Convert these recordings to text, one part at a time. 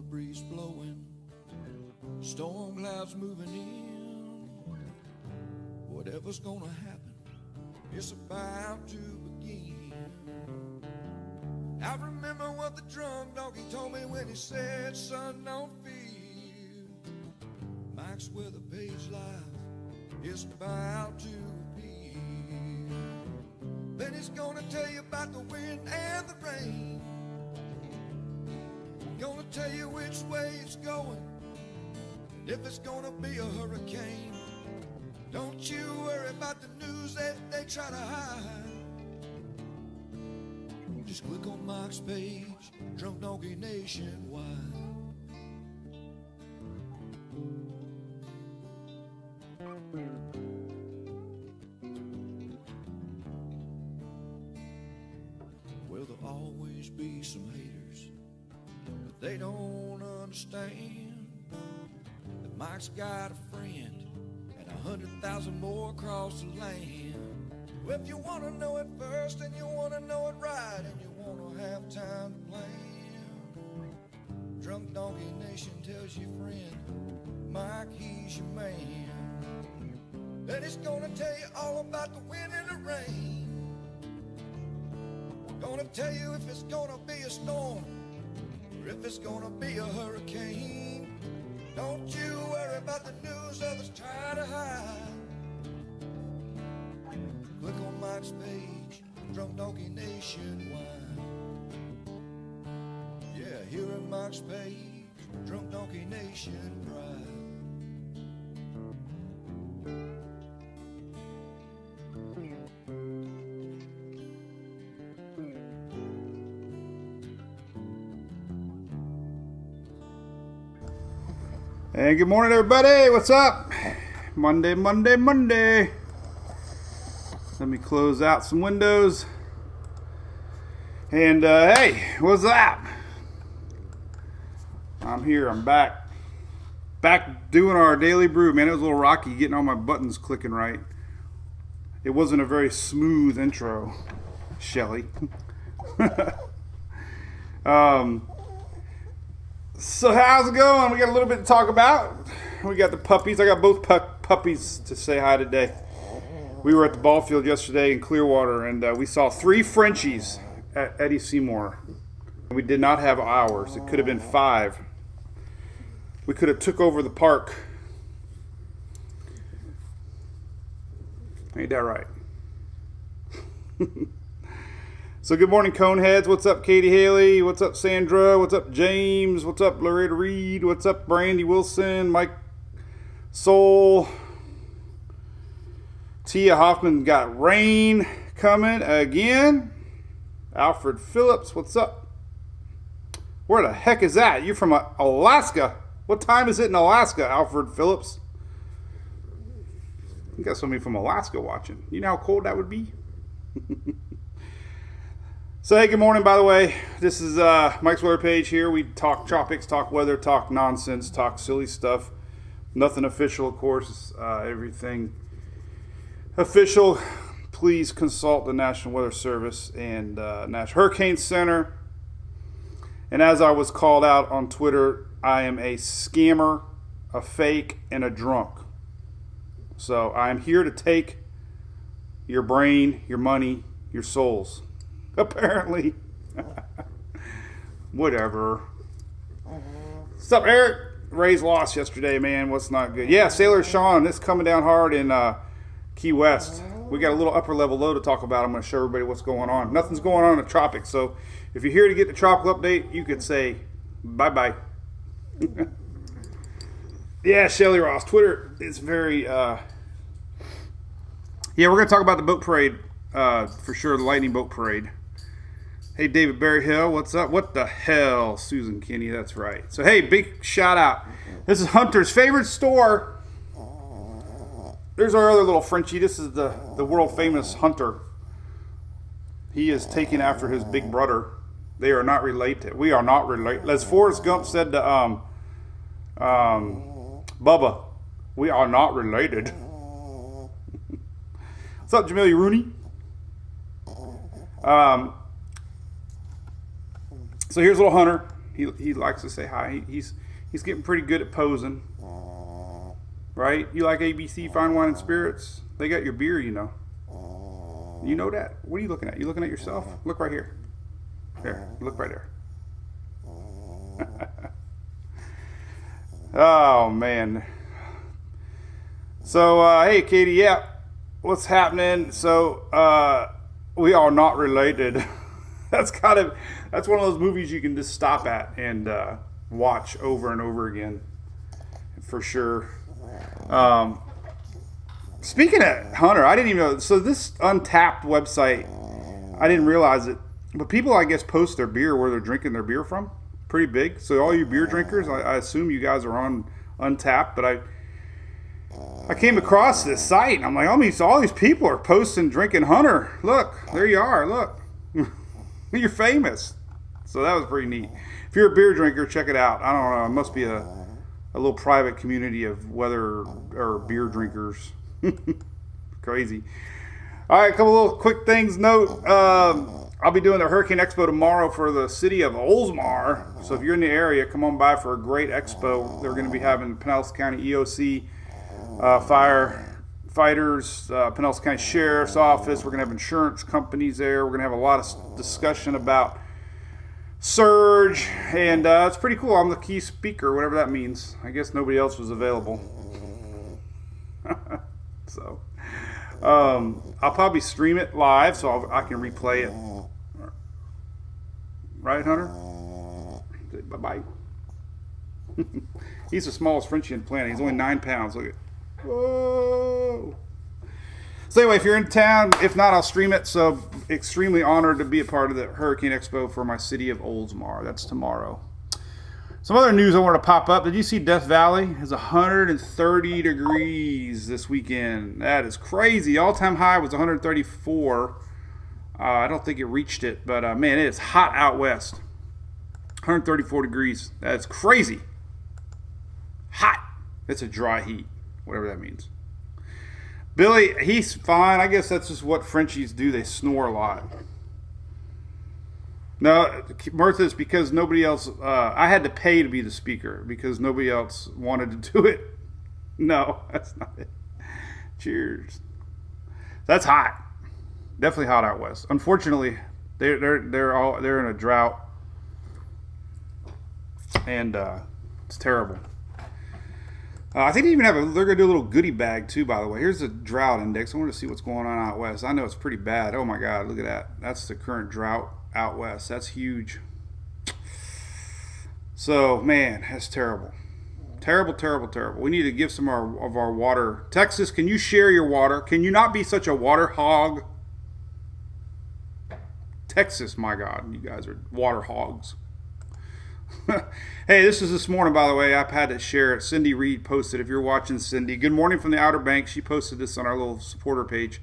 breeze blowing, storm clouds moving in. Whatever's gonna happen, it's about to begin. I remember what the drunk donkey told me when he said, son, don't fear. Mike's where the page lies, it's about to appear. Then he's gonna tell you about the wind and the rain. Gonna tell you which way it's going, and if it's gonna be a hurricane. Don't you worry about the news that they try to hide. Just click on Mike's page, Drunk Donkey Nationwide. Well, there'll always be some haters, but they don't understand that Mike's got a friend and 100,000 more across the land. Well, if you want to know it first and you want to know it right and you want to have time to plan, Drunk Donkey Nation tells your friend Mike, he's your man. Then he's gonna tell you all about the wind and the rain. Gonna tell you if it's gonna be a storm or if it's gonna be a hurricane. Don't you worry about the news others try to hide. Click on Mike's page, Drunk Donkey Nationwide. Yeah, here at Mike's page, Drunk Donkey Nation Pride. Hey, good morning, everybody. What's up? Monday. Let me close out some windows. And, hey, what's up? I'm here. I'm back. Back doing our daily brew. Man, it was a little rocky getting all my buttons clicking right. It wasn't a very smooth intro, Shelly. So how's it going? We got a little bit to talk about. We got the puppies. I got both puppies to say hi today. We were at the ball field yesterday in Clearwater, and we saw 3 Frenchies at Eddie Seymour. We did not have hours. It could have been 5. We could have took over the park. Ain't that right? So good morning, Coneheads. What's up, Katie Haley? What's up, Sandra? What's up, James? What's up, Loretta Reed? What's up, Brandy Wilson? Mike Soul? Tia Hoffman got rain coming again. Alfred Phillips, what's up? Where the heck is that? You're from Alaska. What time is it in Alaska, Alfred Phillips? You got somebody from Alaska watching. You know how cold that would be? So, hey, good morning, by the way. This is Mike's Weather Page here. We talk tropics, talk weather, talk nonsense, talk silly stuff. Nothing official, of course. Everything official. Please consult the National Weather Service and National Hurricane Center. And as I was called out on Twitter, I am a scammer, a fake, and a drunk. So I am here to take your brain, your money, your souls. Apparently. Whatever. What's up, Eric? Rays lost yesterday, man. What's not good? Yeah, Sailor Sean, it's coming down hard in Key West. We got a little upper level low to talk about. I'm going to show everybody what's going on. Nothing's going on in the tropics. So if you're here to get the tropical update, you could say bye-bye. Yeah, Shelly Ross. Twitter is very... Yeah, we're going to talk about the boat parade for sure, the lightning boat parade. Hey, David Berryhill, what's up? What the hell? Susan Kinney, that's right. So, hey, big shout out. This is Hunter's favorite store. There's our other little Frenchie. This is the world famous Hunter. He is taken after his big brother. They are not related. We are not related. As Forrest Gump said to Bubba, we are not related. What's up, Jamelia Rooney? So here's little Hunter. He likes to say hi. He's getting pretty good at posing. Right? You like ABC Fine Wine and Spirits? They got your beer, you know. You know that? What are you looking at? You looking at yourself? Look right here. There. Look right there. Oh, man. So, hey, Katie, yeah. What's happening? So, we are not related. That's one of those movies you can just stop at and watch over and over again. For sure. Speaking of Hunter, I didn't even know. So this Untapped website, I didn't realize it, but people, I guess, post their beer where they're drinking their beer from. Pretty big. So all you beer drinkers, I assume you guys are on Untapped, but I came across this site and I'm like, all these people are posting drinking Hunter. Look, there you are. Look, you're famous. So that was pretty neat. If you're a beer drinker, check it out. I don't know. It must be a little private community of weather or beer drinkers. Crazy. All right, a couple little quick things. Note, I'll be doing the Hurricane Expo tomorrow for the city of Oldsmar. So if you're in the area, come on by for a great expo. They're going to be having Pinellas County EOC, firefighters, Pinellas County Sheriff's Office. We're going to have insurance companies there. We're going to have a lot of discussion about surge, and it's pretty cool. I'm the key speaker, whatever that means. I guess nobody else was available. So, I'll probably stream it live so I can replay it. Right, Hunter? Bye-bye. He's the smallest Frenchie in the planet. He's only 9 pounds. Look at. Whoa. So anyway, if you're in town, if not, I'll stream it. So extremely honored to be a part of the Hurricane Expo for my city of Oldsmar. That's tomorrow. Some other news I want to pop up. Did you see Death Valley? It's 130 degrees this weekend. That is crazy. All-time high was 134. I don't think it reached it, but man, it is hot out west. 134 degrees. That's crazy. Hot. It's a dry heat, whatever that means. Billy, he's fine. I guess that's just what Frenchies do. They snore a lot. No, Martha, it's because nobody else, I had to pay to be the speaker because nobody else wanted to do it. No, that's not it. Cheers. That's hot. Definitely hot out west. Unfortunately, they're in a drought, and it's terrible. I think they even they're going to do a little goodie bag too, by the way. Here's the drought index. I want to see what's going on out west. I know it's pretty bad. Oh my God, look at that. That's the current drought out west. That's huge. So, man, that's terrible. Terrible, terrible, terrible. We need to give some of our water. Texas, can you share your water? Can you not be such a water hog? Texas, my God, you guys are water hogs. Hey, this morning, by the way. I've had to share it. Cindy Reed posted. If you're watching, Cindy, good morning from the Outer Banks. She posted this on our little supporter page.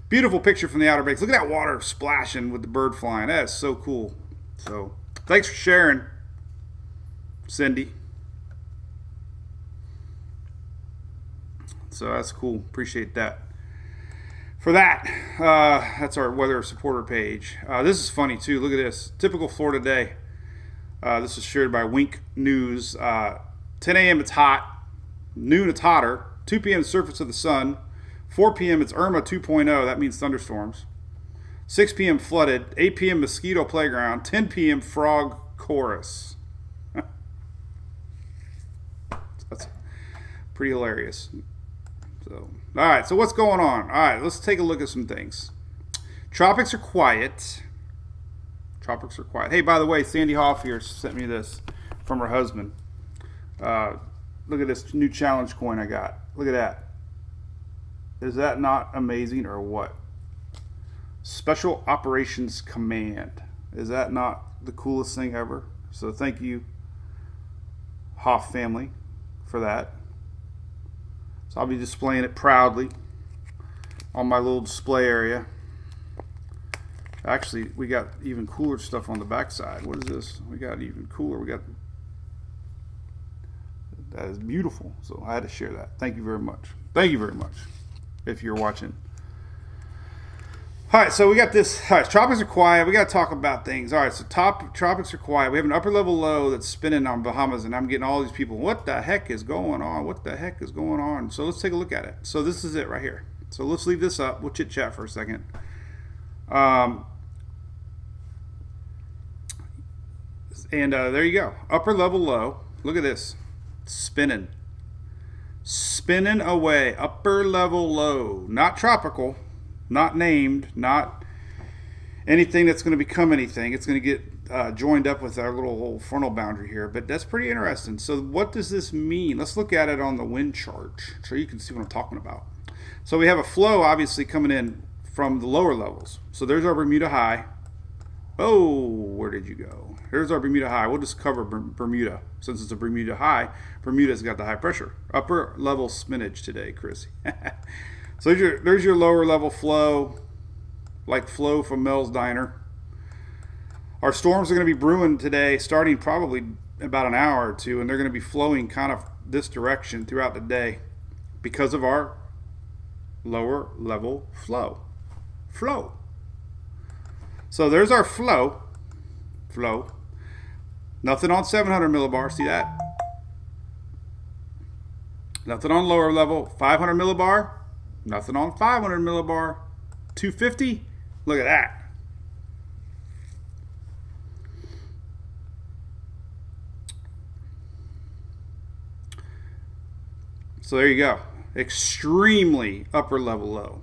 Beautiful picture from the Outer Banks. Look at that water splashing with the bird flying. That is so cool. So, thanks for sharing, Cindy. So that's cool. Appreciate that. For that, that's our weather supporter page. This is funny too. Look at this. Typical Florida day. This is shared by Wink News. 10 a.m. it's hot. Noon it's hotter. 2 p.m. surface of the sun. 4 p.m. it's Irma 2.0. That means thunderstorms. 6 p.m. flooded. 8 p.m. mosquito playground. 10 p.m. frog chorus. That's pretty hilarious. So, all right. So what's going on? All right. Let's take a look at some things. Tropics are quiet. Tropics are quiet. Hey, by the way, Sandy Hoff here sent me this from her husband. Look at this new challenge coin I got. Look at that. Is that not amazing or what? Special Operations Command. Is that not the coolest thing ever? So thank you, Hoff family, for that. So I'll be displaying it proudly on my little display area. Actually, we got even cooler stuff on the backside. What is this? We got even cooler. That is beautiful. So I had to share that. Thank you very much. Thank you very much if you're watching. All right, so we got this. All right, tropics are quiet. We got to talk about things. All right, so tropics are quiet. We have an upper level low that's spinning on Bahamas, and I'm getting all these people. What the heck is going on? What the heck is going on? So let's take a look at it. So this is it right here. So let's leave this up. We'll chit chat for a second. There you go. Upper level low. Look at this. Spinning away. Upper level low. Not tropical. Not named, not anything that's going to become anything. It's going to get joined up with our little frontal boundary here, but that's pretty interesting. So what does this mean? Let's look at it on the wind chart so you can see what I'm talking about. So we have a flow obviously coming in from the lower levels. So there's our Bermuda high. Oh, where did you go? Here's our Bermuda high. We'll just cover Bermuda. Since it's a Bermuda high, Bermuda's got the high pressure. Upper level spinach today, Chris. So there's your lower level flow, like flow from Mel's Diner. Our storms are going to be brewing today, starting probably about an hour or two, and they're going to be flowing kind of this direction throughout the day because of our lower level flow. So there's our flow. Nothing on 700 millibar, see that? Nothing on lower level, 500 millibar. Nothing on 500 millibar. 250. Look at that. So there you go. Extremely upper level low.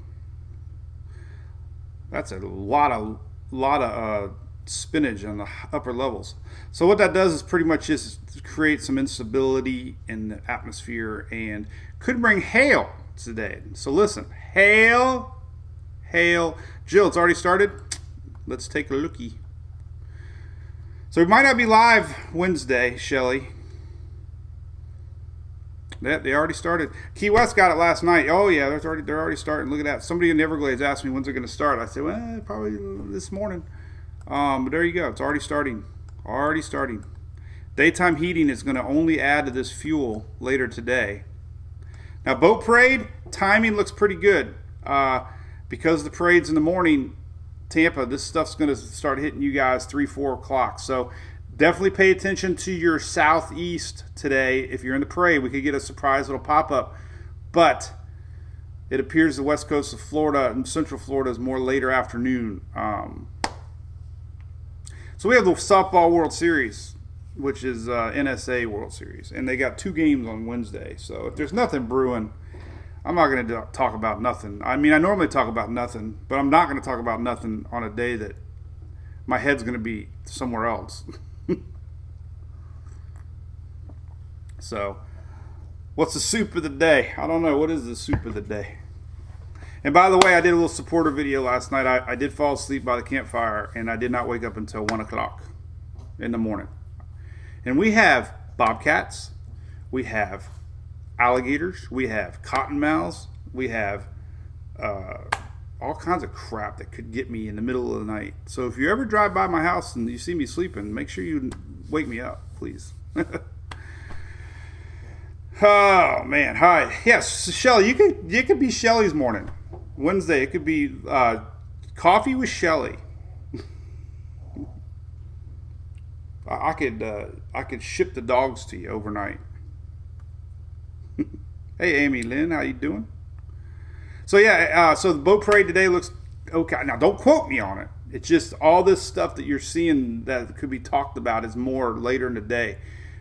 That's a lot of spinach on the upper levels. So what that does is pretty much just create some instability in the atmosphere and could bring hail today. So listen, hail. Jill, it's already started. Let's take a lookie. So we might not be live Wednesday, Shelly. They already started. Key West got it last night. Oh yeah, they're already starting. Look at that. Somebody in the Everglades asked me when's it going to start. I said, well, probably this morning. But there you go. It's already starting. Daytime heating is going to only add to this fuel later today. Now, boat parade, timing looks pretty good. Because the parade's in the morning, Tampa, this stuff's going to start hitting you guys 3-4 o'clock. So definitely pay attention to your southeast today. If you're in the parade, we could get a surprise little pop-up. But it appears the west coast of Florida and central Florida is more later afternoon. So we have the Softball World Series, which is NSA World Series. And they got 2 games on Wednesday. So if there's nothing brewing, I'm not going to talk about nothing. I mean, I normally talk about nothing, but I'm not going to talk about nothing on a day that my head's going to be somewhere else. So, what's the soup of the day? I don't know. What is the soup of the day? And by the way, I did a little supporter video last night. I did fall asleep by the campfire, and I did not wake up until 1 o'clock in the morning. And we have bobcats. We have alligators, we have cottonmouths, we have all kinds of crap that could get me in the middle of the night. So if you ever drive by my house and you see me sleeping, make sure you wake me up, please. Oh man, hi. Yes, Shelly, you could be Shelly's morning. Wednesday, it could be coffee with Shelly. I could ship the dogs to you overnight. Hey Amy Lynn, how you doing? So yeah, so the boat parade today looks okay. Now don't quote me on it. It's just all this stuff that you're seeing that could be talked about is more later in the day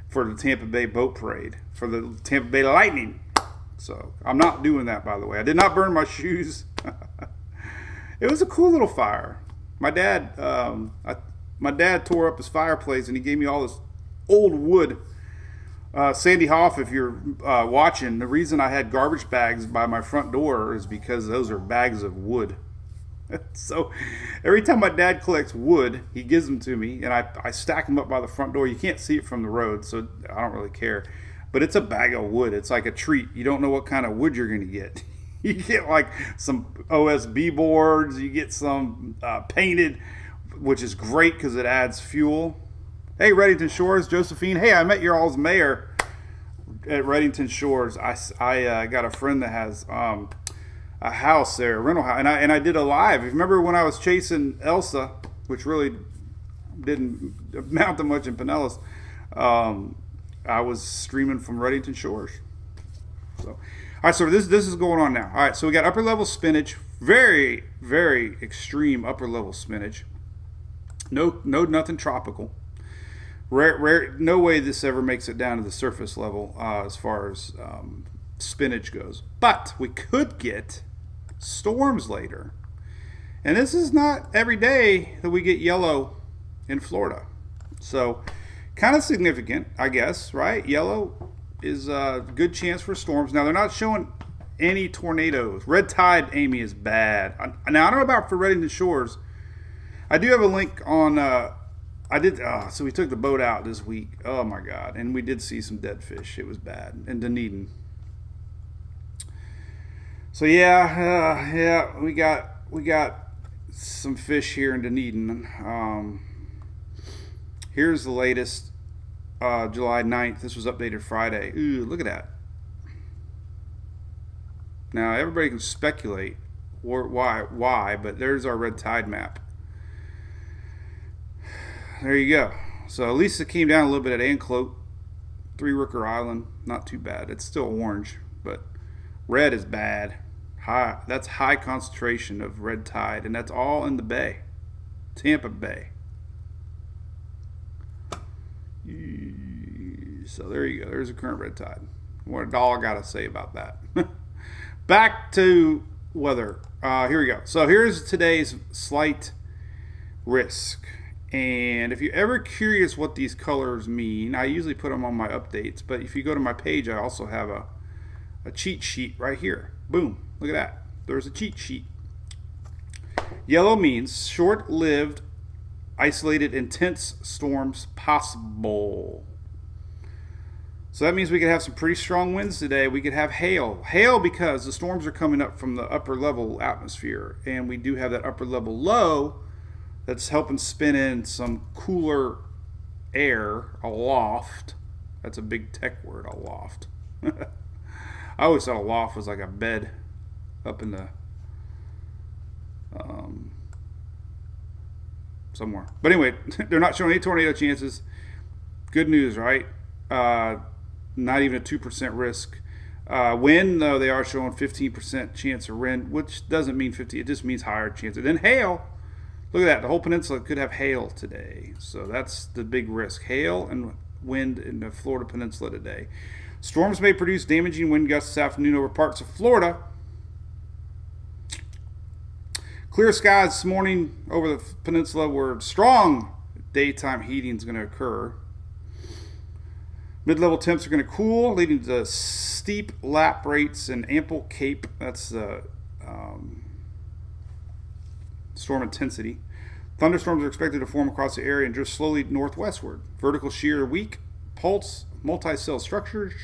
for the Tampa Bay boat parade, for the Tampa Bay Lightning. So I'm not doing that, by the way. I did not burn my shoes. It was a cool little fire. My dad tore up his fireplace and he gave me all this old wood. Sandy Hoff, if you're watching, the reason I had garbage bags by my front door is because those are bags of wood. So every time my dad collects wood, he gives them to me, and I stack them up by the front door. You can't see it from the road, so I don't really care. But it's a bag of wood. It's like a treat. You don't know what kind of wood you're going to get. You get like some OSB boards. You get some painted, which is great because it adds fuel. Hey, Reddington Shores, Josephine. Hey, I met your all's mayor at Reddington Shores. I got a friend that has a house there, a rental house, and I did a live. Remember when I was chasing Elsa, which really didn't amount to much in Pinellas. I was streaming from Reddington Shores. So, all right, so this is going on now. All right, so we got upper level spinach, very, very extreme upper level spinach. No, nothing tropical. Rare, no way this ever makes it down to the surface level as far as spinach goes. But we could get storms later, and this is not every day that we get yellow in Florida. So, kind of significant, I guess, right? Yellow is a good chance for storms. Now, they're not showing any tornadoes. Red tide, Amy, is bad. Now, I don't know about for Reddington Shores. I do have a link on. So we took the boat out this week. Oh my God! And we did see some dead fish. It was bad in Dunedin. So yeah, we got some fish here in Dunedin. Here's the latest, July 9th. This was updated Friday. Ooh, look at that. Now everybody can speculate why, but there's our red tide map. There you go. So at least it came down a little bit at Anclote, Three Rooker Island. Not too bad. It's still orange, but red is bad. That's high concentration of red tide, and that's all in the bay, Tampa Bay. So there you go. There's a current red tide. What all I got to say about that? Back to weather. Here we go. So here's today's slight risk. And if you're ever curious what these colors mean, I usually put them on my updates. But if you go to my page, I also have a cheat sheet right here. Boom. Look at that. There's a cheat sheet. Yellow means short-lived, isolated, intense storms possible. So that means we could have some pretty strong winds today. We could have hail. Hail because the storms are coming up from the upper level atmosphere. And we do have that upper level low that's helping spin in some cooler air aloft. That's a big tech word, aloft. I always thought aloft was like a bed up in the somewhere. But anyway, they're not showing any tornado chances. Good news, right? Not even a 2% risk. Wind, though, they are showing 15% chance of wind, which doesn't mean 50. It just means higher chance. And then hail. Look at that. The whole peninsula could have hail today. So that's the big risk. Hail and wind in the Florida peninsula today. Storms may produce damaging wind gusts this afternoon over parts of Florida. Clear skies this morning over the peninsula where strong daytime heating is going to occur. Mid-level temps are going to cool, leading to steep lap rates and ample cape. That's the storm intensity. Thunderstorms are expected to form across the area and drift slowly northwestward. Vertical shear weak, pulse, multi-cell structures,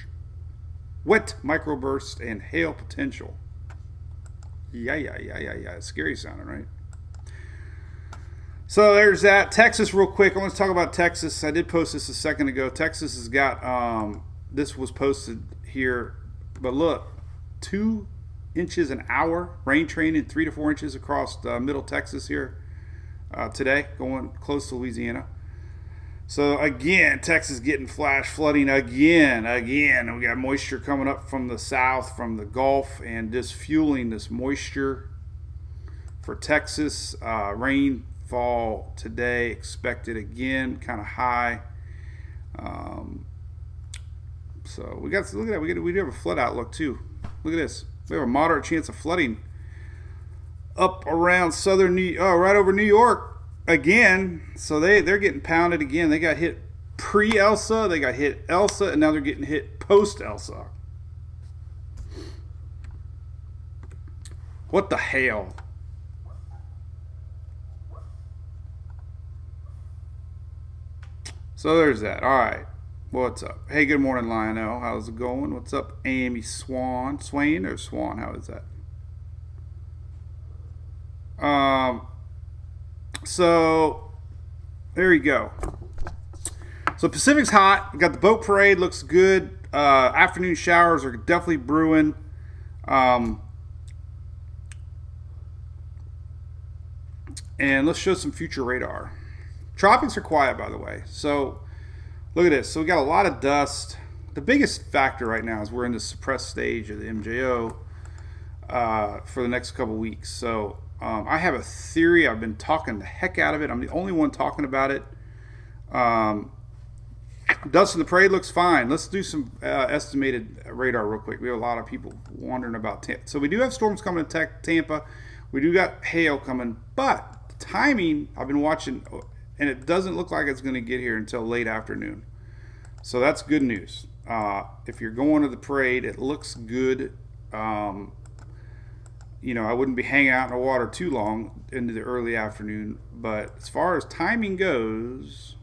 wet microburst, and hail potential. Yeah. It's scary sounding, right? So there's that. Texas, real quick. I want to talk about Texas. I did post this a second ago. Texas has got, this was posted here, but look, 2 inches an hour, rain training 3 to 4 inches across middle Texas here today, going close to Louisiana. So again, Texas getting flash flooding again. We got moisture coming up from the south, from the Gulf, and just fueling this moisture for Texas. Rainfall today expected again, kind of high. So we got, look at that. We do have a flood outlook too. Look at this. We have a moderate chance of flooding up around southern right over New York again. So they're getting pounded again. They got hit pre-Elsa, they got hit Elsa, and now they're getting hit post-Elsa. What the hell? So there's that. All right. What's up? Hey, good morning, Lionel. How's it going? What's up, Amy Swain or Swan? How is that? So there you go. So Pacific's hot. We got the boat parade. Looks good. Afternoon showers are definitely brewing. And let's show some future radar. Tropics are quiet, by the way. So look at this. So we got a lot of dust. The biggest factor right now is we're in the suppressed stage of the MJO for the next couple weeks. So I have a theory. I've been talking the heck out of it. I'm the only one talking about it. Dust in the parade looks fine. Let's do some estimated radar real quick. We have a lot of people wondering about Tampa. So we do have storms coming to Tampa. We do got hail coming, but the timing, I've been watching, and it doesn't look like it's going to get here until late afternoon. So that's good news. If you're going to the parade, it looks good. I wouldn't be hanging out in the water too long into the early afternoon. But as far as timing goes,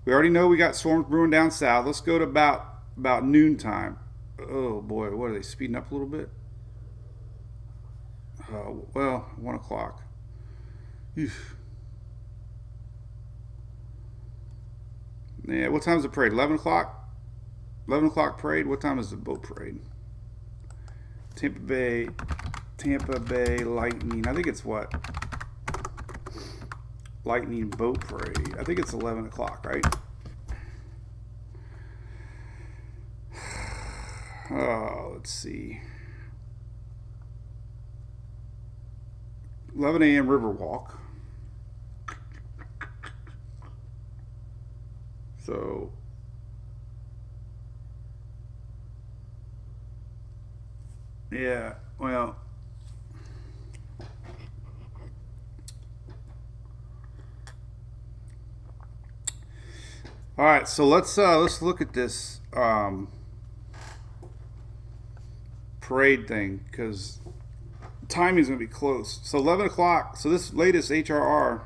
we already know we got storms brewing down south. Let's go to about noontime. Oh boy, what are they speeding up a little bit? 1 o'clock. Oof. Yeah, what time is the parade? 11 o'clock? 11 o'clock parade? What time is the boat parade? Tampa Bay Lightning. I think it's what? Lightning boat parade. I think it's 11 o'clock, right? Oh, let's see. 11 a.m. Riverwalk. So yeah, well, all right, so let's look at this parade thing, because timing's going to be close. So 11 o'clock. So this latest HRR,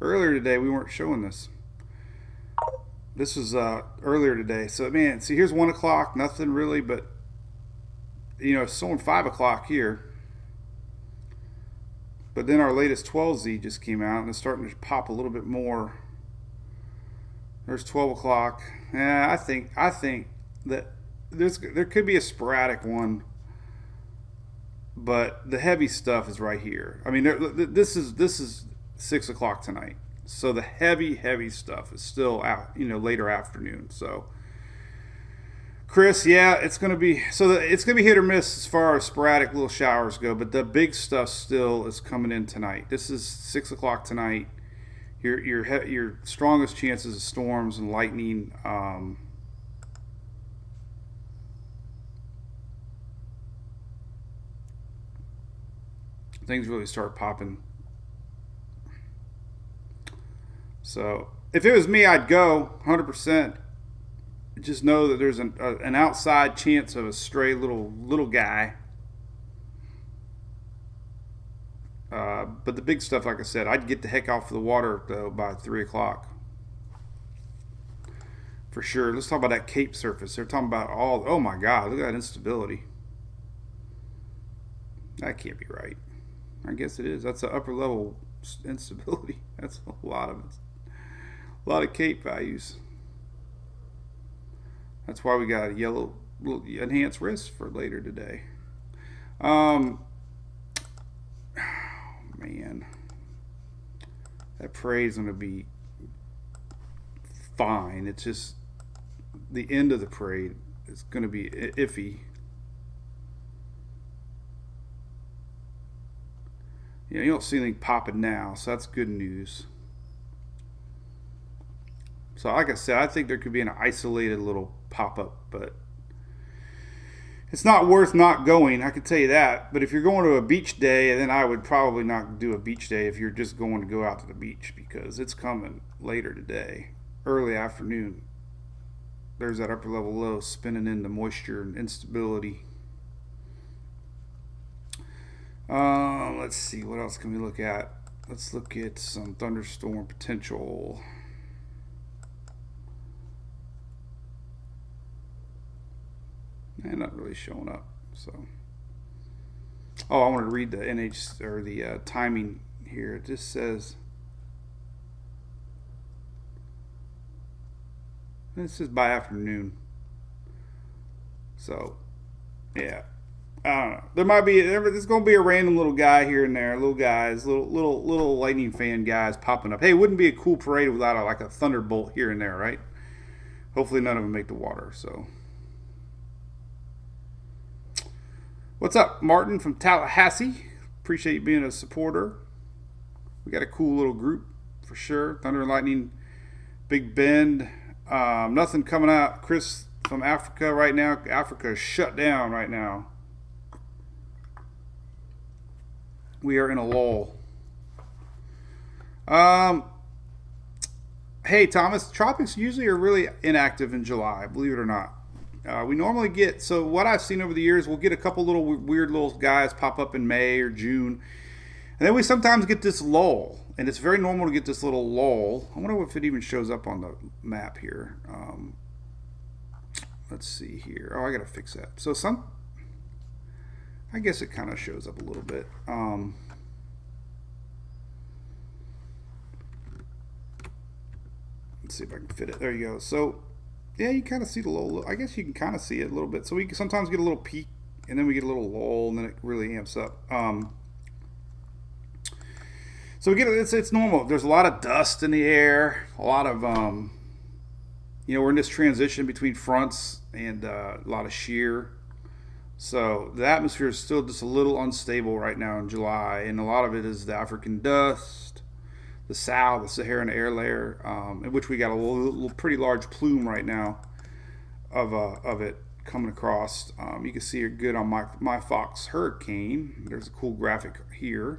earlier today we weren't showing this. This was earlier today. So man, see, here's 1 o'clock, nothing really, but it's showing 5 o'clock here. But then our latest 12Z just came out and it's starting to pop a little bit more. There's 12 o'clock. Yeah, I think that there could be a sporadic one, but the heavy stuff is right here. I mean, this is 6 o'clock tonight, so the heavy stuff is still out, later afternoon. So, Chris, yeah, it's gonna be hit or miss as far as sporadic little showers go, but the big stuff still is coming in tonight. This is 6 o'clock tonight. Your strongest chances of storms and lightning. Things really start popping. So if it was me, I'd go 100%. Just know that there's an outside chance of a stray little guy. But the big stuff, like I said, I'd get the heck off the water though by 3 o'clock. For sure. Let's talk about that Cape surface. They're talking about oh my God, look at that instability. That can't be right. I guess it is. That's an upper level instability. That's a lot of it. A lot of Cape values. That's why we got a yellow enhanced risk for later today. Man, that parade's going to be fine. It's just the end of the parade is going to be iffy. You don't see anything popping now, so that's good news. So like I said, I think there could be an isolated little pop-up, but it's not worth not going, I can tell you that. But if you're going to a beach day, then I would probably not do a beach day if you're just going to go out to the beach, because it's coming later today, early afternoon. There's that upper level low spinning in the moisture and instability. Let's see, what else can we look at? Let's look at some thunderstorm potential. And not really showing up. So, I wanted to read the NH or the timing here. It just says, by afternoon. So, yeah, I don't know. There's going to be a random little guy here and there, little guys, little lightning fan guys popping up. Hey, it wouldn't be a cool parade without like a thunderbolt here and there, right? Hopefully none of them make the water. So, what's up, Martin from Tallahassee? Appreciate you being a supporter. We got a cool little group for sure. Thunder and Lightning, Big Bend. Nothing coming out. Chris from Africa right now. Africa is shut down right now. We are in a lull. Hey, Thomas, Tropics usually are really inactive in July, believe it or not. We normally get, so what I've seen over the years, we'll get a couple little weird little guys pop up in May or June. And then we sometimes get this lull. And it's very normal to get this little lull. I wonder if it even shows up on the map here. Let's see here. Oh, I got to fix that. So I guess it kind of shows up a little bit. Let's see if I can fit it. There you go. So, yeah, you kind of see the lull. I guess you can kind of see it a little bit. So we can sometimes get a little peak, and then we get a little lull, and then it really amps up. So we get it's normal. There's a lot of dust in the air. A lot of we're in this transition between fronts and a lot of shear. So the atmosphere is still just a little unstable right now in July, and a lot of it is the African dust, the Saharan air layer, in which we got a little pretty large plume right now of it coming across. You can see it good on my Fox Hurricane. There's a cool graphic here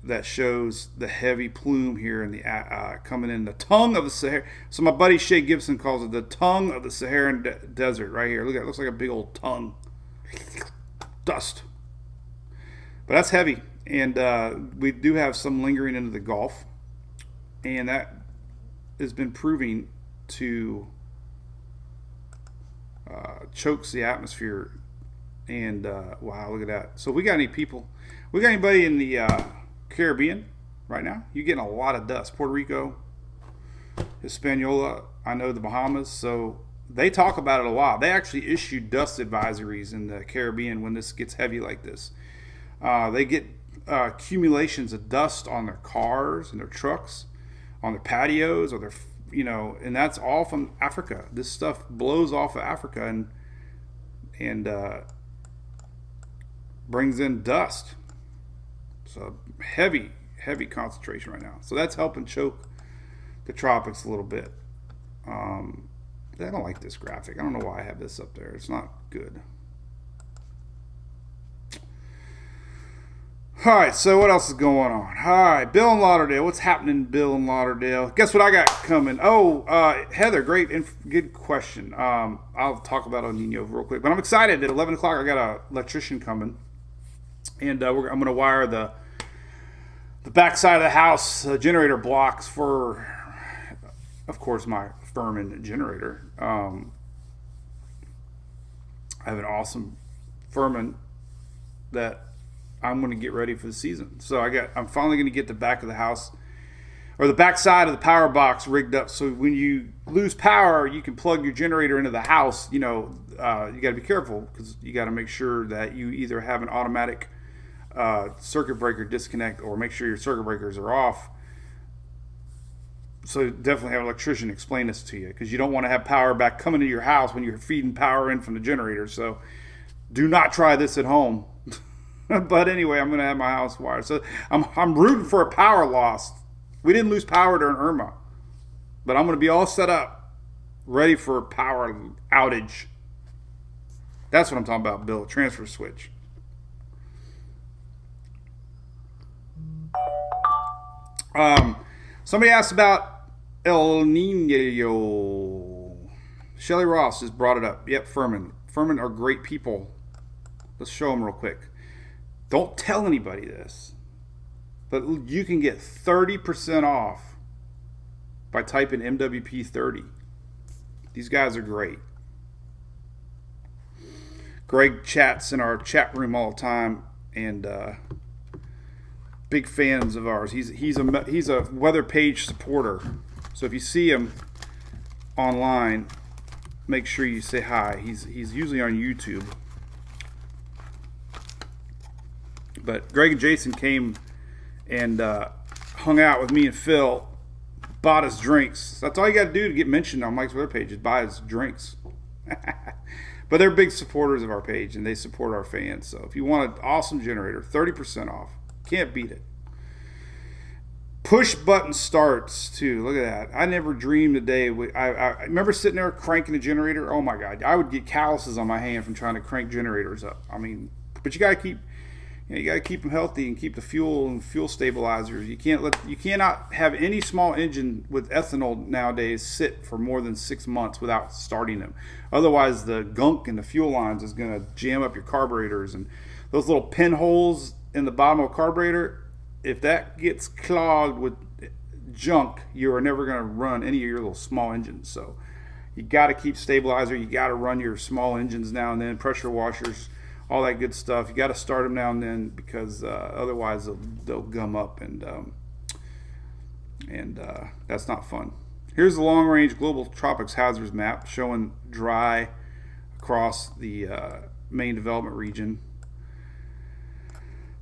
that shows the heavy plume here in the coming in the tongue of the Sahara. So my buddy Shay Gibson calls it the tongue of the Saharan desert right here. Look at it, looks like a big old tongue. Dust. But that's heavy, and we do have some lingering into the Gulf, and that has been proving to chokes the atmosphere. And wow, look at that. So we got anybody in the Caribbean right now? You're getting a lot of dust. Puerto Rico, Hispaniola, I know the Bahamas. So they talk about it a lot. They actually issue dust advisories in the Caribbean when this gets heavy like this. They get accumulations of dust on their cars and their trucks, on their patios, or their, and that's all from Africa. This stuff blows off of Africa and brings in dust. So heavy concentration right now. So that's helping choke the tropics a little bit. I don't like this graphic. I don't know why I have this up there. It's not good. All right, so what else is going on? All right, Bill in Lauderdale. What's happening, Bill in Lauderdale? Guess what I got coming? Oh, Heather, great and good question. I'll talk about El Nino real quick. But I'm excited. At 11 o'clock, I got an electrician coming. And I'm going to wire the back side of the house generator blocks for, of course, my Furman generator. I have an awesome Furman that I'm going to get ready for the season. So I'm finally going to get the back of the house, or the back side of the power box, rigged up so when you lose power, you can plug your generator into the house. You got to be careful, because you got to make sure that you either have an automatic circuit breaker disconnect, or make sure your circuit breakers are off. So definitely have an electrician explain this to you, because you don't want to have power back coming to your house when you're feeding power in from the generator. So do not try this at home. But anyway, I'm going to have my house wired. So I'm rooting for a power loss. We didn't lose power during Irma, but I'm going to be all set up, ready for a power outage. That's what I'm talking about, Bill. Transfer switch. Somebody asked about El Nino. Shelly Ross has brought it up. Yep, Furman. Furman are great people. Let's show them real quick. Don't tell anybody this, but you can get 30% off by typing MWP30. These guys are great. Greg chats in our chat room all the time, and big fans of ours. He's a weather page supporter. So if you see him online, make sure you say hi. He's usually on YouTube. But Greg and Jason came and hung out with me and Phil, bought us drinks. That's all you got to do to get mentioned on Mike's Weather page is buy us drinks. But they're big supporters of our page, and they support our fans. So if you want an awesome generator, 30% off. Can't beat it. Push button starts, too. Look at that. I never dreamed a day. I remember sitting there cranking a generator. Oh, my God. I would get calluses on my hand from trying to crank generators up. I mean, but you got to keep them healthy and keep the fuel and fuel stabilizers. You cannot have any small engine with ethanol nowadays sit for more than 6 months without starting them. Otherwise, the gunk in the fuel lines is going to jam up your carburetors, and those little pinholes in the bottom of a carburetor, if that gets clogged with junk, you are never going to run any of your little small engines. So you got to keep stabilizer. You got to run your small engines now and then, pressure washers, all that good stuff. You got to start them now and then because otherwise they'll gum up, and that's not fun. Here's the long-range global tropics hazards map showing dry across the main development region.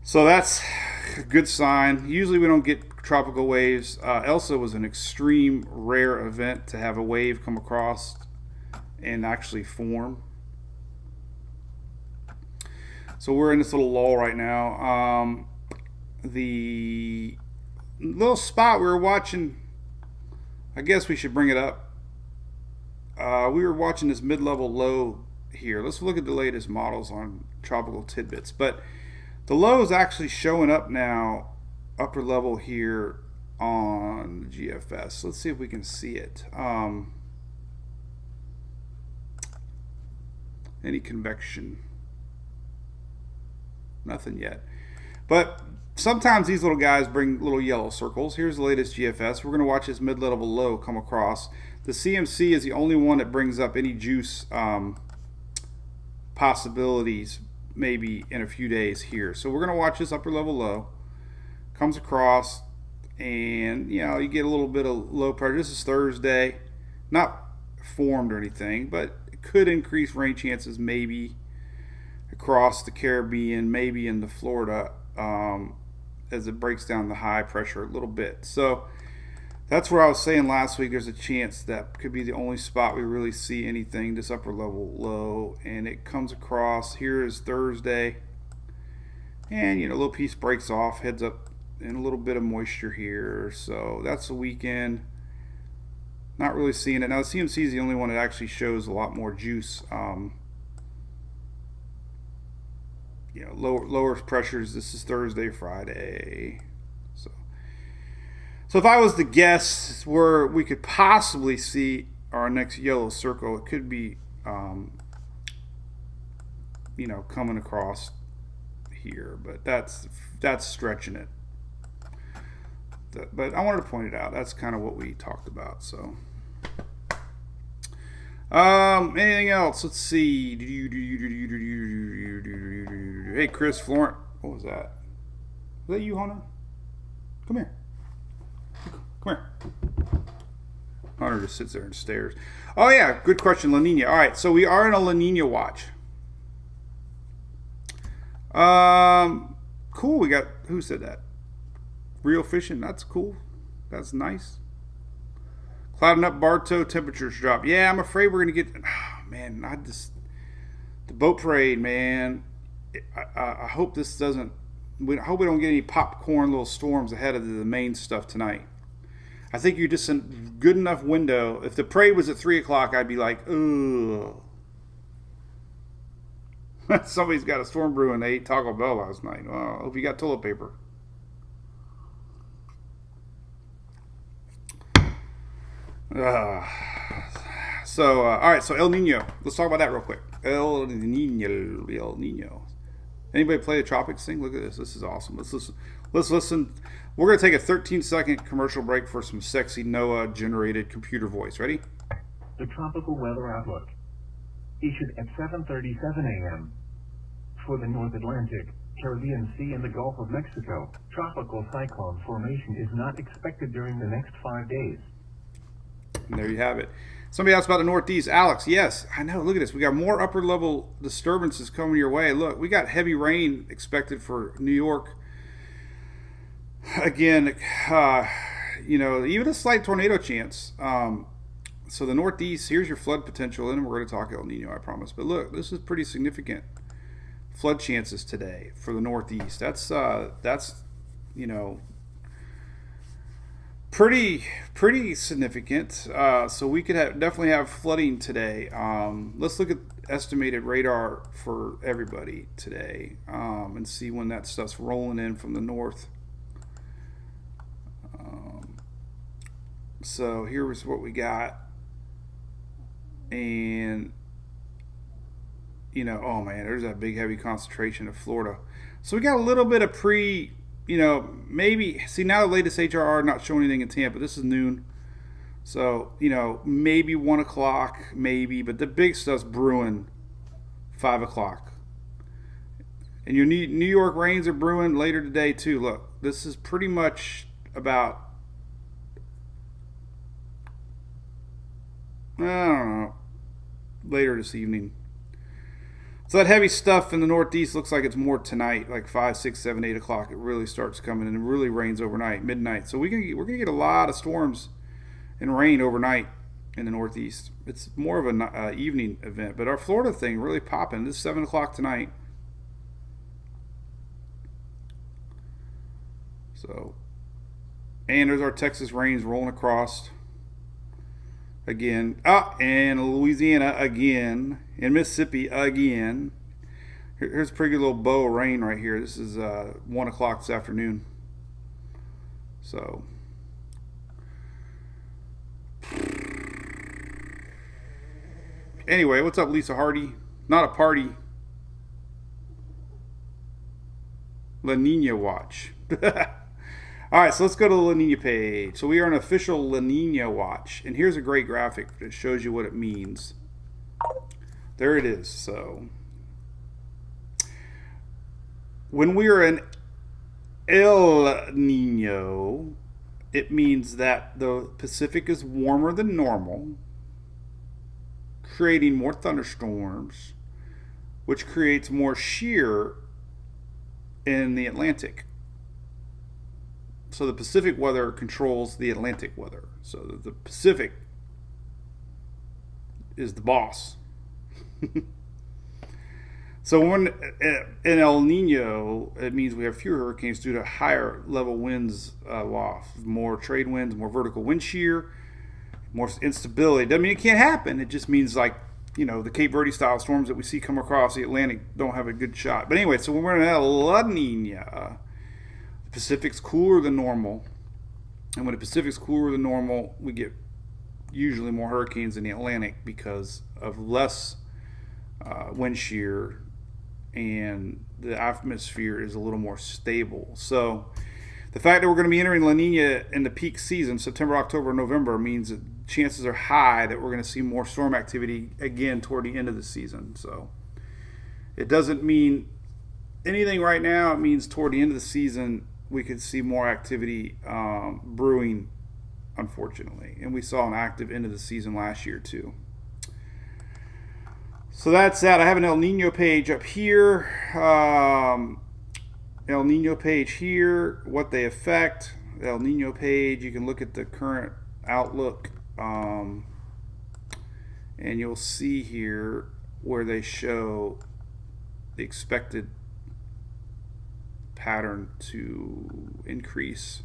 So that's a good sign. Usually we don't get tropical waves. Elsa was an extreme rare event to have a wave come across and actually form. So we're in this little lull right now. The little spot we were watching, I guess we should bring it up. We were watching this mid-level low here. Let's look at the latest models on tropical tidbits. But the low is actually showing up now, upper level here on the GFS. Let's see if we can see it. Any convection? Nothing yet. But sometimes these little guys bring little yellow circles. Here's the latest GFS. We're going to watch this mid-level low come across. The CMC is the only one that brings up any juice possibilities maybe in a few days here. So we're going to watch this upper level low. Comes across, and you get a little bit of low pressure. This is Thursday. Not formed or anything, but it could increase rain chances maybe across the Caribbean, maybe into Florida, as it breaks down the high pressure a little bit. So that's where I was saying last week, there's a chance that could be the only spot we really see anything, this upper level low. And it comes across, here is Thursday, and a little piece breaks off, heads up, and a little bit of moisture here. So that's the weekend. Not really seeing it. Now the CMC is the only one that actually shows a lot more juice. Lower pressures. This is Thursday, Friday. So if I was to guess where we could possibly see our next yellow circle, it could be, coming across here, but that's stretching it. But I wanted to point it out. That's kind of what we talked about. So, anything else? Let's see. Hey, Chris Florent. What was that? Was that you, Hunter? Come here. Come here. Hunter just sits there and stares. Oh, yeah. Good question, La Niña. All right. So we are in a La Niña watch. Cool. We got, who said that? Real fishing. That's cool. That's nice. Clouding up, Bartow, temperatures drop. Yeah, I'm afraid we're going to get, the boat parade, man. I hope this doesn't, I hope we don't get any popcorn little storms ahead of the main stuff tonight. I think you're just in a good enough window. If the parade was at 3 o'clock, I'd be like, ugh. Somebody's got a storm brewing. They ate Taco Bell last night. Well, I hope you got toilet paper. All right, so El Nino. Let's talk about that real quick. El Nino. Anybody play the Tropics thing? Look at this. This is awesome. Let's listen. We're going to take a 13-second commercial break for some sexy NOAA-generated computer voice. Ready? The Tropical Weather Outlook. Issued at 7:37 a.m. For the North Atlantic, Caribbean Sea, and the Gulf of Mexico, tropical cyclone formation is not expected during the next 5 days. And there you have it. Somebody asked about the Northeast. Alex, yes, I know. Look at this. We got more upper level disturbances coming your way. Look, we got heavy rain expected for New York. Again, even a slight tornado chance. So the Northeast, here's your flood potential, and we're going to talk El Nino, I promise. But look, this is pretty significant flood chances today for the Northeast. That's pretty significant. So we could definitely have flooding today. Let's look at estimated radar for everybody today and see when that stuff's rolling in from the north. So here's what we got. And oh man, there's that big heavy concentration of Florida. So we got a little bit of maybe, see, now the latest HRR not showing anything in Tampa. This is noon. So, maybe 1 o'clock, maybe, but the big stuff's brewing 5 o'clock. And your New York rains are brewing later today too. Look, this is pretty much about, I don't know, later this evening. So that heavy stuff in the Northeast looks like it's more tonight, like 5, 6, 7, 8 o'clock. It really starts coming, and it really rains overnight, midnight. So we're gonna get a lot of storms and rain overnight in the Northeast. It's more of an evening event, but our Florida thing really popping. This is 7 o'clock tonight. So, and there's our Texas rains rolling across again. And Louisiana again. In Mississippi again. Here's a pretty good little bow of rain right here. This is 1 o'clock this afternoon. So anyway, what's up, Lisa Hardy? Not a party. La Nina watch. All right, so let's go to the La Nina page. So we are an official La Nina watch, and here's a great graphic that shows you what it means. There it is. So when we are in El Nino, it means that the Pacific is warmer than normal, creating more thunderstorms, which creates more shear in the Atlantic. So the Pacific weather controls the Atlantic weather. So the Pacific is the boss. So when in El Nino, it means we have fewer hurricanes due to higher level winds off, more trade winds, more vertical wind shear, more instability. Doesn't mean it can't happen. It just means, like, the Cape Verde style storms that we see come across the Atlantic don't have a good shot. But anyway, so when we're in La Nina, the Pacific's cooler than normal, and when the Pacific's cooler than normal, we get usually more hurricanes in the Atlantic because of less wind shear, and the atmosphere is a little more stable. So the fact that we're going to be entering La Nina in the peak season, September, October, November, means that chances are high that we're going to see more storm activity again toward the end of the season. So it doesn't mean anything right now. It means toward the end of the season we could see more activity brewing, unfortunately. And we saw an active end of the season last year too. So that's that. I have an El Nino page up here. El Nino page here, what they affect. El Nino page, you can look at the current outlook, and you'll see here where they show the expected pattern to increase.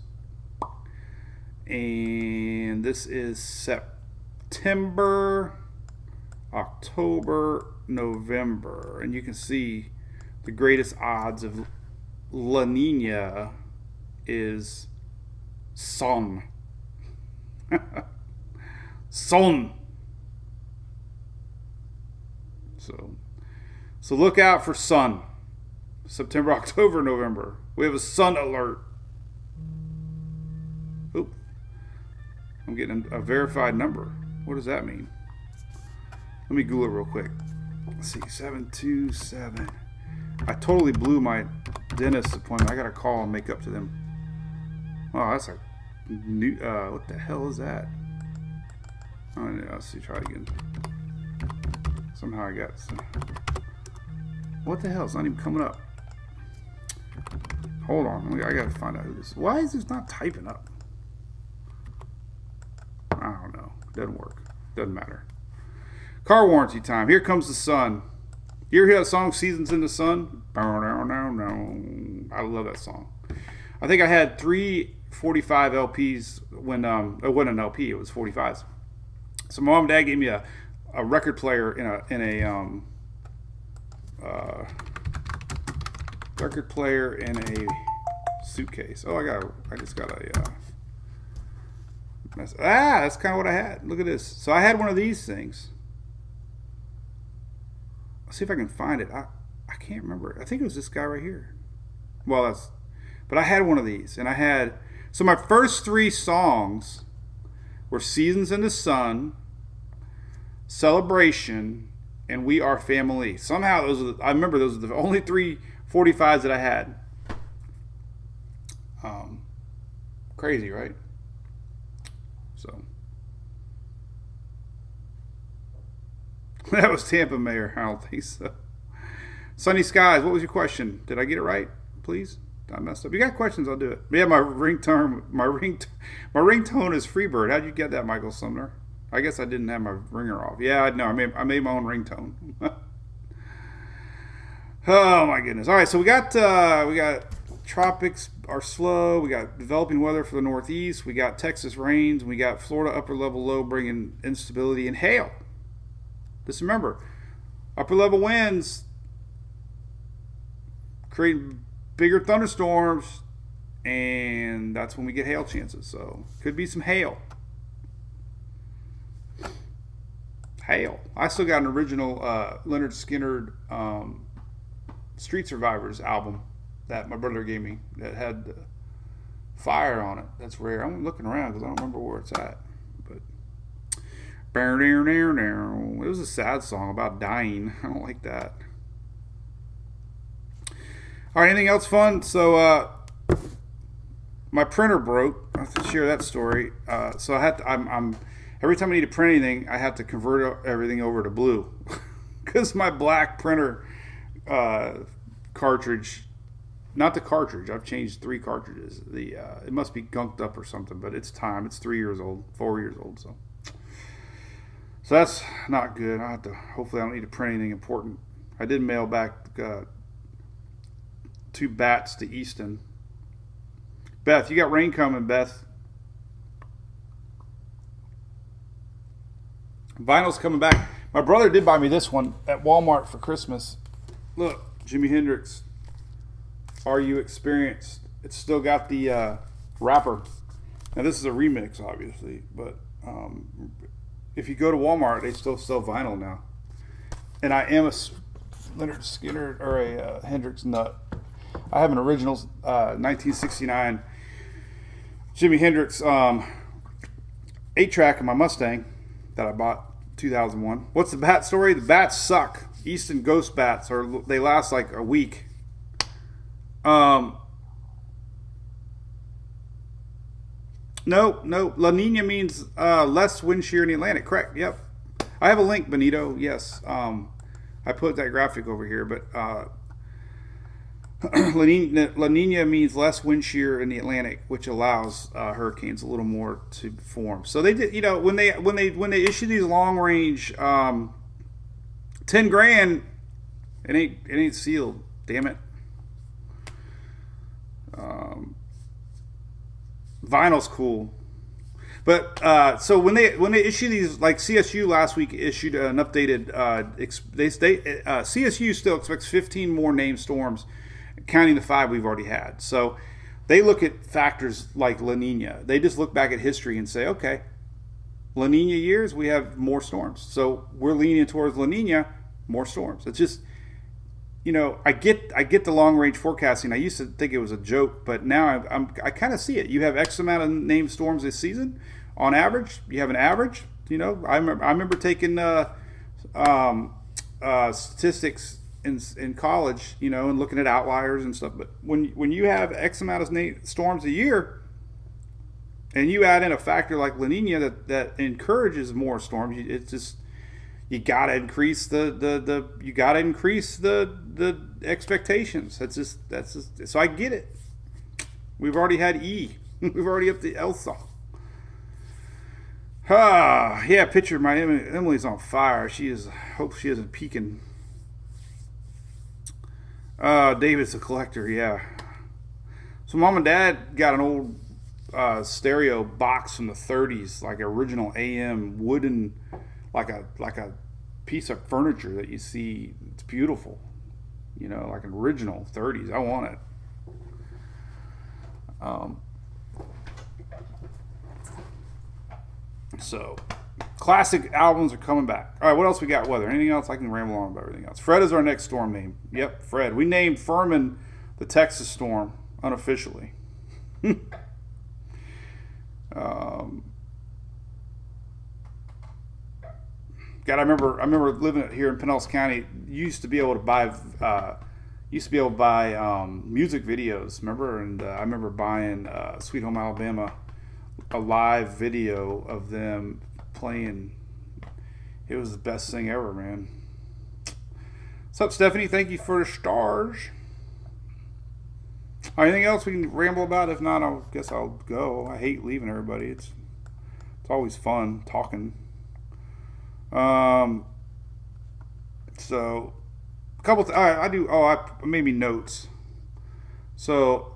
And this is September, October, November, and you can see the greatest odds of La Nina is sun. Sun. So look out for sun. September, October, November. We have a sun alert. Oop. I'm getting a verified number. What does that mean? Let me Google it real quick. Let's see, 727. I totally blew my dentist appointment. I got to call and make up to them. Oh, that's a new. What the hell is that? Oh, yeah, let's see, try again. Somehow I got some. What the hell? It's not even coming up. Hold on. I gotta find out who this is. Why is this not typing up? I don't know. Doesn't work. Doesn't matter. Car warranty time. Here Comes the Sun. You ever hear that song, Seasons in the Sun? I love that song. I think I had 3 45 LPs when it wasn't an LP, it was 45s. So my mom and dad gave me a record player in a record player in a suitcase. Oh, I just got a mess. That's kind of what I had. Look at this. So I had one of these things. Let's see if I can find it. I can't remember. I think it was this guy right here. Well, but I had one of these, and I had. So my first 3 songs were Seasons in the Sun, Celebration, and We Are Family. Somehow I remember those are the only 3 45s that I had. Crazy, right? So that was Tampa Mayor. I don't think so. Sunny Skies. What was your question? Did I get it right? Please. I messed up. You got questions? I'll do it. But yeah, my ringtone is Freebird. How'd you get that, Michael Sumner? I guess I didn't have my ringer off. Yeah, no, I made my own ringtone. Oh my goodness! All right, so we got tropics are slow. We got developing weather for the Northeast. We got Texas rains. And we got Florida upper level low bringing instability and hail. Just remember, upper level winds create bigger thunderstorms, and that's when we get hail chances. So could be some hail. Hail. I still got an original Leonard Skinner Street Survivors album that my brother gave me that had fire on it. That's rare. I'm looking around because I don't remember where it's at. But it was a sad song about dying. I don't like that. All right, anything else fun? So my printer broke. I have to share that story. So I had to, I'm every time I need to print anything, I have to convert everything over to blue because my black printer cartridge, not the cartridge. I've changed 3 cartridges. It must be gunked up or something, but it's time. It's 3 years old, 4 years old. So that's not good. Hopefully I don't need to print anything important. I did mail back 2 bats to Easton. Beth, you got rain coming, Beth. Vinyl's coming back. My brother did buy me this one at Walmart for Christmas. Look, Jimi Hendrix, Are You Experienced? It's still got the wrapper. Now this is a remix, obviously, but if you go to Walmart, they still sell vinyl now. And I am a Leonard Skinner or a Hendrix nut. I have an original 1969 Jimi Hendrix 8-track in my Mustang that I bought 2001. What's the bat story? The bats suck. Easton ghost bats, or they last like a week. No. La Niña means less wind shear in the Atlantic. Correct. Yep. I have a link, Benito. Yes. I put that graphic over here, but La Niña means less wind shear in the Atlantic, which allows hurricanes a little more to form. So they did, when they issue these long range, $10,000, it ain't sealed. Damn it. Vinyl's cool, but so when they issue these, like CSU last week issued an updated. CSU still expects 15 more named storms, counting the 5 we've already had. So they look at factors like La Nina. They just look back at history and say, okay, La Nina years, we have more storms. So we're leaning towards La Nina, more storms. It's just, I get the long range forecasting. I used to think it was a joke, but now I kind of see it. You have X amount of named storms this season. On average, you have an average. I remember taking statistics in college, and looking at outliers and stuff. But when you have X amount of storms a year, And you add in a factor like La Nina that encourages more storms. It's just, you gotta increase the expectations. That's just so I get it. We've already had E. We've already up to Elsa. Yeah, picture my Emily's on fire. She is. Hope she isn't peeking. David's a collector. Yeah. So mom and dad got an old stereo box from the 30s, like original AM wooden, like a piece of furniture that you see. It's beautiful. You know, like an original 30s. I want it. So, classic albums are coming back. All right, what else we got? Weather. Anything else? I can ramble on about everything else. Fred is our next storm name. Yep, Fred. We named Furman the Texas storm unofficially. God, I remember living here in Pinellas County. You used to be able to buy music videos. Remember? And I remember buying Sweet Home Alabama, a live video of them playing. It was the best thing ever, man. What's up, Stephanie? Thank you for the stars. All right, anything else we can ramble about? If not, I guess I'll go. I hate leaving everybody. It's always fun talking. So a couple. I made me notes. So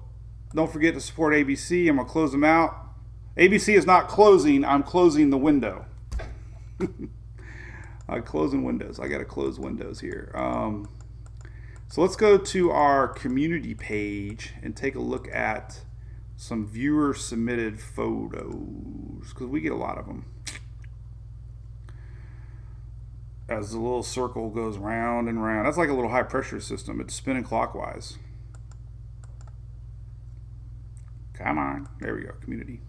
don't forget to support ABC. I'm gonna close them out. ABC is not closing. I'm closing the window. I'm closing windows. I got to close windows here. So let's go to our community page and take a look at some viewer submitted photos, because we get a lot of them. As the little circle goes round and round. That's like a little high pressure system. It's spinning clockwise. Come on. There we go. Community.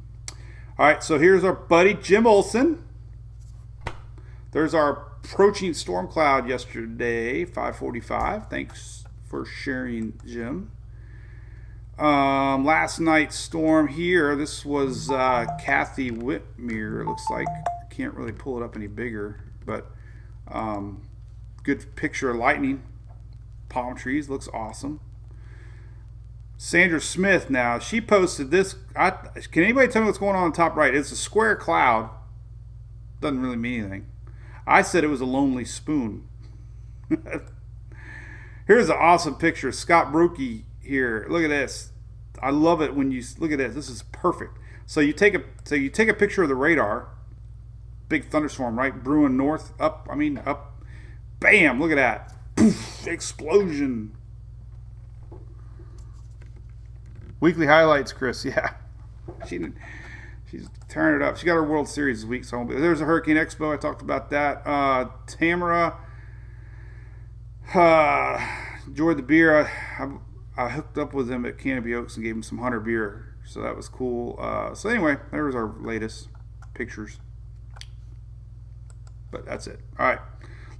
All right. So here's our buddy Jim Olson. There's our approaching storm cloud yesterday, 5:45. Thanks for sharing, Jim. Last night's storm here. This was Kathy Whitmere. It looks like. I can't really pull it up any bigger, but good picture of lightning, palm trees, looks awesome. Sandra Smith, now she posted this. Can anybody tell me what's going on the top right? It's a square cloud. Doesn't really mean anything. I said it was a lonely spoon. Here's an awesome picture. Scott Brokey here. Look at this. I love it when you look at this. This is perfect. So you take a picture of the radar. Big thunderstorm, right? Brewing north, up. Bam! Look at that. Poof, explosion. Weekly highlights, Chris. Yeah. She's tearing it up. She got her World Series this week. So there's a Hurricane Expo. I talked about that. Tamara enjoyed the beer. I hooked up with them at Canopy Oaks and gave them some Hunter beer. So that was cool. So anyway, there was our latest pictures. But that's it. All right.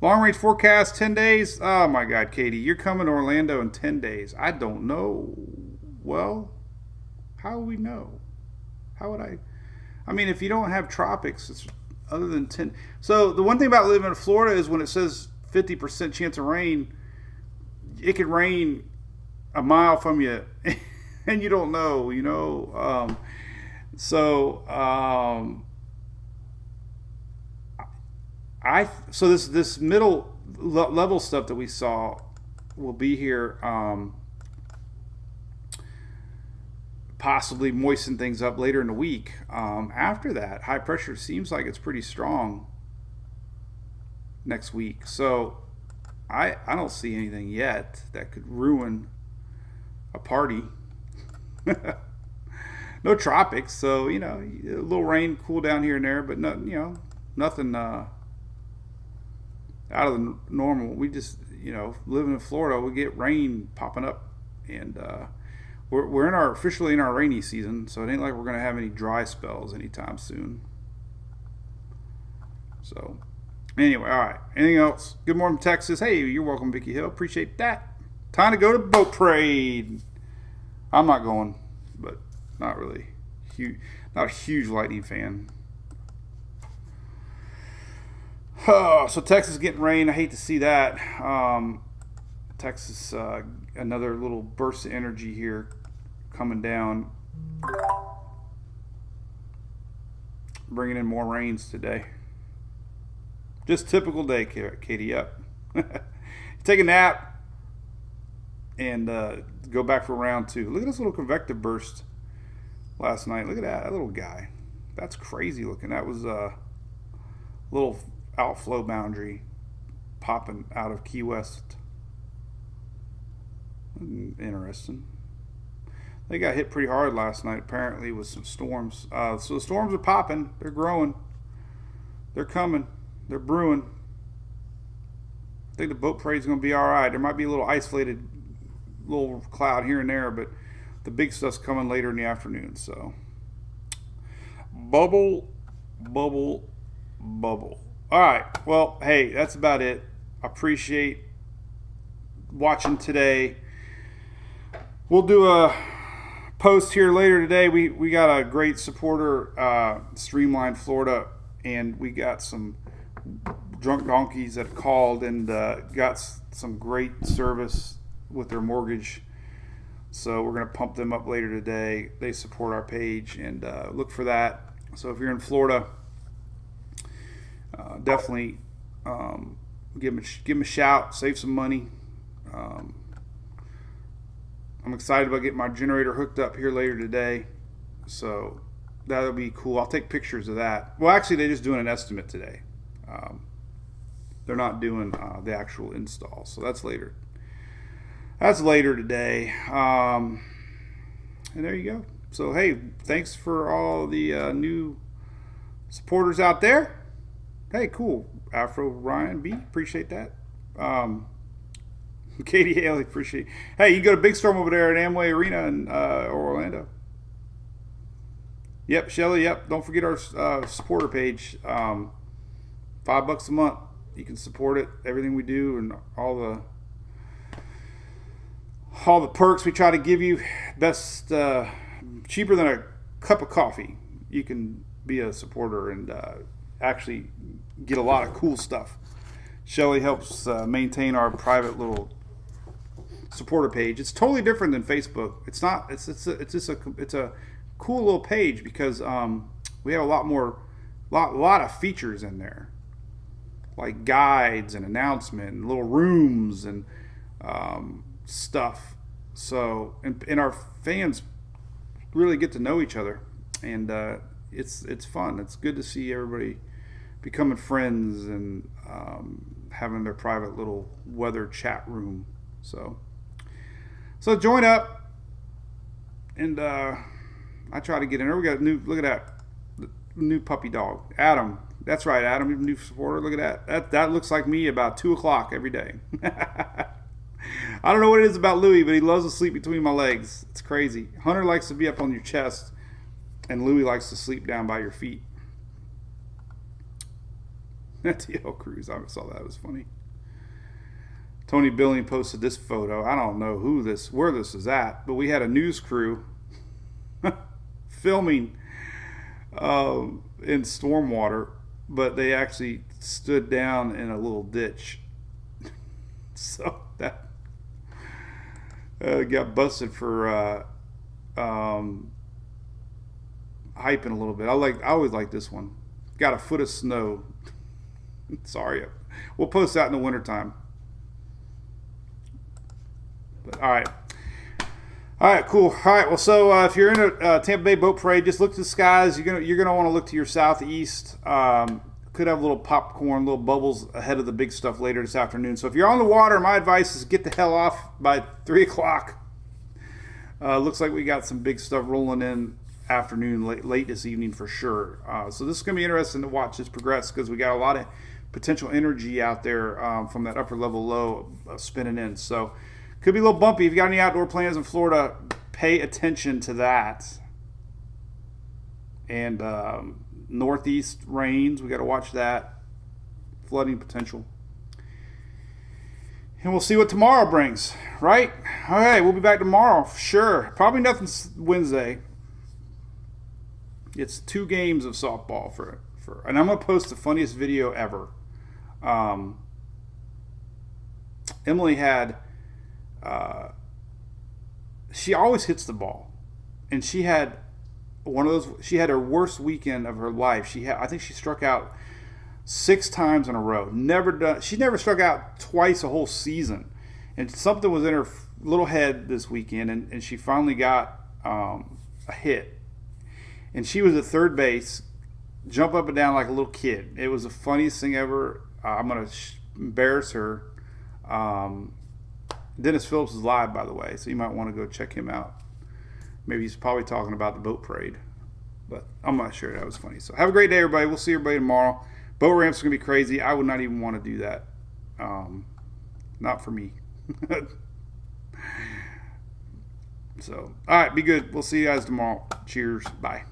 Long range forecast, 10 days. Oh, my God, Katie. You're coming to Orlando in 10 days. I don't know. Well, how would we know? How would I? I mean, if you don't have tropics, it's other than 10. So the one thing about living in Florida is when it says 50% chance of rain, it could rain a mile from you and you don't know, you know. So this middle level stuff that we saw will be here, possibly moisten things up later in the week. After that, high pressure seems like it's pretty strong next week. So I don't see anything yet that could ruin a party. No tropics, so you know, a little rain, cool down here and there, but no, you know, nothing out of the normal. We just, you know, living in Florida, we get rain popping up, and we're officially in our rainy season, so it ain't like we're gonna have any dry spells anytime soon. So anyway, all right. Anything else? Good morning, Texas. Hey, you're welcome, Vicky Hill. Appreciate that. Time to go to boat parade. I'm not going, but not really huge. Not a huge Lightning fan. Oh, so Texas getting rain. I hate to see that. Texas, another little burst of energy here coming down. Bringing in more rains today. Just typical day, Katie. Yep. Take a nap and go back for round 2. Look at this little convective burst last night. Look at that little guy. That's crazy looking. That was a little outflow boundary popping out of Key West. Interesting. They got hit pretty hard last night, apparently, with some storms. So the storms are popping. They're growing. They're coming. They're brewing. I think the boat parade's going to be all right. There might be a little isolated little cloud here and there, but the big stuff's coming later in the afternoon. So bubble, bubble, bubble. All right. Well, hey, that's about it. I appreciate watching today. We'll do a post here later today. We got a great supporter, Streamline Florida, and we got some drunk donkeys that called and got some great service with their mortgage. So we're going to pump them up later today. They support our page, and look for that. So if you're in Florida, definitely give them a shout, save some money. I'm excited about getting my generator hooked up here later today, so that'll be cool. I'll take pictures of that. Well, actually, they're just doing an estimate today. They're not doing the actual install, so that's later. That's later today. And there you go. So, hey, thanks for all the new supporters out there. Hey, cool. Afro Ryan B, appreciate that. Katie Haley, appreciate it. Hey, you go to Big Storm over there at Amway Arena in Orlando. Yep, Shelly, yep. Don't forget our supporter page. $5 a month. You can support it, everything we do, and all the perks we try to give you. Best, cheaper than a cup of coffee. You can be a supporter and actually get a lot of cool stuff. Shelly helps maintain our private little supporter page. It's totally different than Facebook. It's not. It's a cool little page because we have a lot of features in there, like guides and announcement and little rooms and stuff. So and our fans really get to know each other, and it's fun. It's good to see everybody becoming friends and having their private little weather chat room. So join up, and I try to get in there. We got a new, look at that, new puppy dog, Adam. That's right, Adam, new supporter. Look at that. That looks like me about 2 o'clock every day. I don't know what it is about Louie, but he loves to sleep between my legs. It's crazy. Hunter likes to be up on your chest, and Louie likes to sleep down by your feet. TL Cruz, I saw that. It was funny. Tony Billing posted this photo. I don't know where this is at, but we had a news crew filming in stormwater, but they actually stood down in a little ditch. So that got busted for hyping a little bit. I always like this one. Got a foot of snow. Sorry, we'll post that in the wintertime. But all right, cool. All right, well, so if you're in a Tampa Bay boat parade, just look to the skies. You're gonna want to look to your southeast. Could have a little popcorn, little bubbles ahead of the big stuff later this afternoon. So if you're on the water, my advice is get the hell off by 3 o'clock. Looks like we got some big stuff rolling in afternoon, late this evening for sure. So this is gonna be interesting to watch this progress because we got a lot of potential energy out there from that upper level low spinning in. So could be a little bumpy. If you got any outdoor plans in Florida, pay attention to that. And northeast rains, we got to watch that. Flooding potential. And we'll see what tomorrow brings, right? All right, we'll be back tomorrow, sure. Probably nothing Wednesday. It's 2 games of softball for and I'm gonna post the funniest video ever. Emily had she always hits the ball, and she had she had her worst weekend of her life. I think she struck out 6 times in a row. She never struck out twice a whole season, and something was in her little head this weekend, and she finally got a hit, and she was at third base, jump up and down like a little kid. It was the funniest thing ever. I'm gonna embarrass her. Dennis Phillips is live, by the way, so you might want to go check him out. Maybe he's probably talking about the boat parade, but I'm not sure. That was funny. So have a great day, everybody. We'll see everybody tomorrow. Boat ramps are gonna be crazy. I would not even want to do that. Not for me. So, all right, be good. We'll see you guys tomorrow. Cheers. Bye.